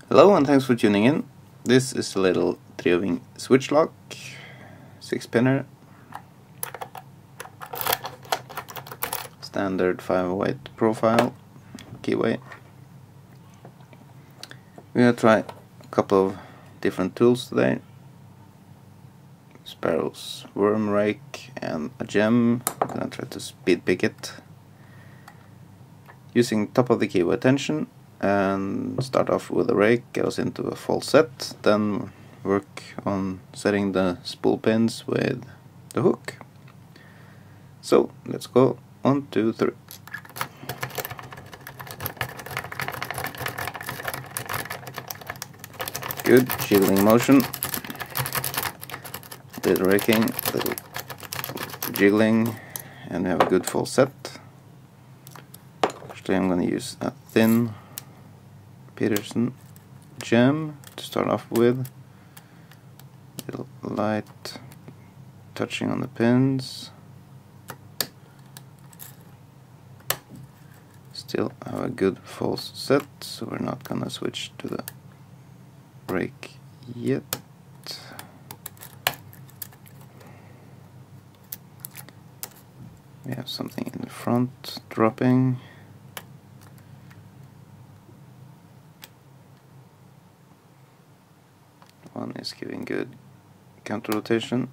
Hello and thanks for tuning in. This is a little Trioving switch lock, 6-pinner, standard 5-weight profile, keyway. We're going to try a couple of different tools today. Sparrow's worm rake and a gem. I'm going to try to speed pick it using top of the keyway tension, and start off with a rake, get us into a falset, then work on setting the spool pins with the hook. So let's go. 1, 2, 3. Good jiggling motion, little raking, little jiggling, and we have a good full set. Actually, I'm going to use a thin Peterson gem to start off with. Little light touching on the pins. Still have a good false set, so we're not gonna switch to the rake yet. We have something in the front dropping. One is giving good counter rotation,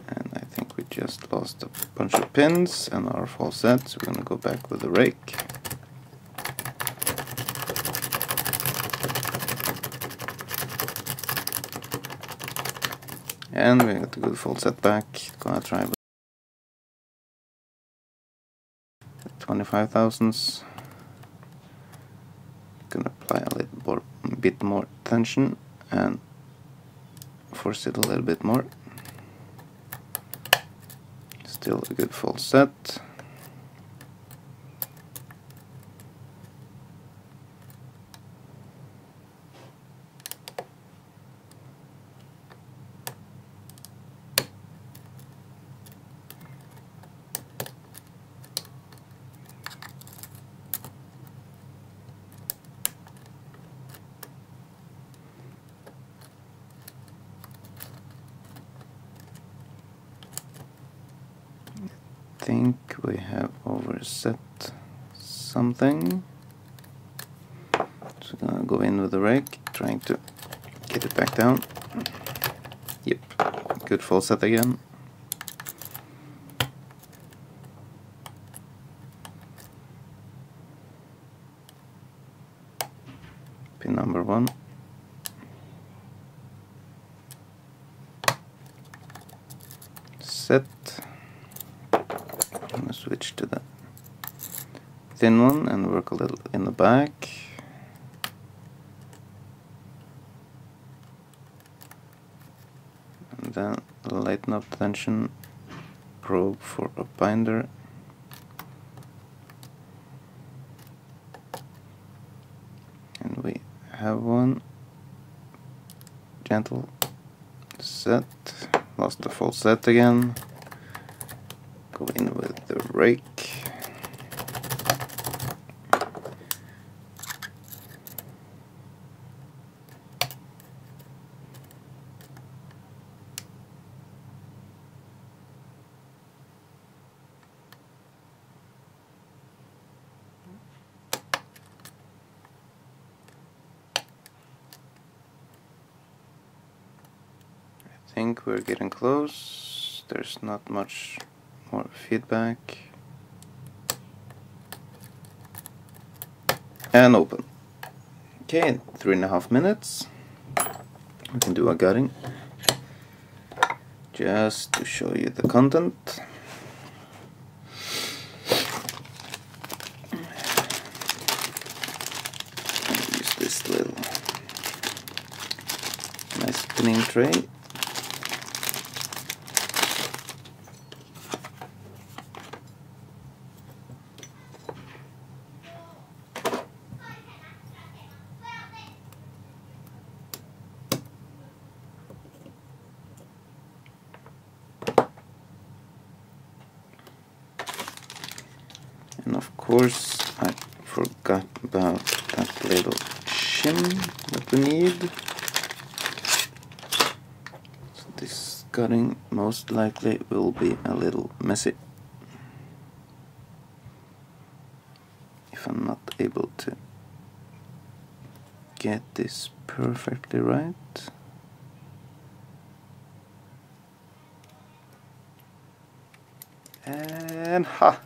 and I think we just lost a bunch of pins and our false set, so we're going to go back with the rake. And we got a good full set back. Gonna try with 25 thousandths. Gonna apply a bit more tension and force it a little bit more. Still a good full set. I think we have overset something, so I'm gonna go in with the rake, trying to get it back down. Yep, good full set again. Pin number 1. Set. I'm going to switch to the thin one and work a little in the back. And then lighten up tension, probe for a binder. And we have one. Gentle set. Lost the full set again. Go in with the rake. I think we're getting close. There's not much more feedback. And open. Okay, 3.5 minutes. We can do a gutting just to show you the content. And use this little nice spinning tray. And of course I forgot about that little shim that we need. So this cutting most likely will be a little messy if I'm not able to get this perfectly right. And ha!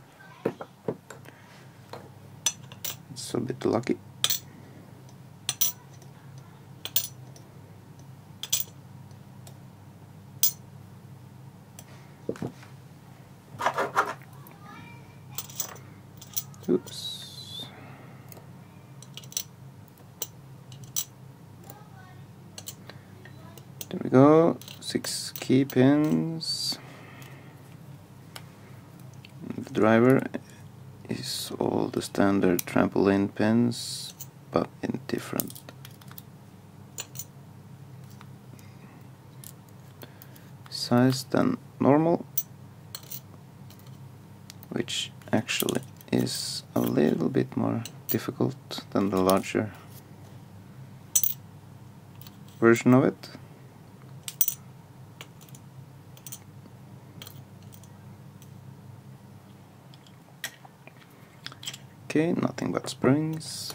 It's a bit lucky. Oops. There we go. 6 key pins. The driver is all the standard trampoline pins, but in different size than normal, which actually is a little bit more difficult than the larger version of it. Okay, nothing but springs.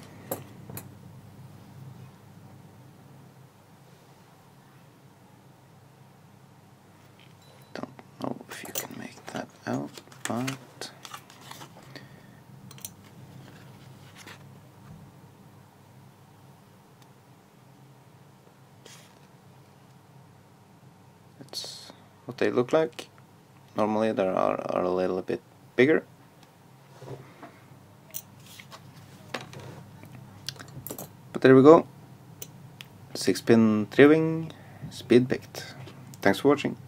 Don't know if you can make that out, but that's what they look like. Normally they are a little bit bigger. But there we go, 6-pin Trioving speed picked. Thanks for watching.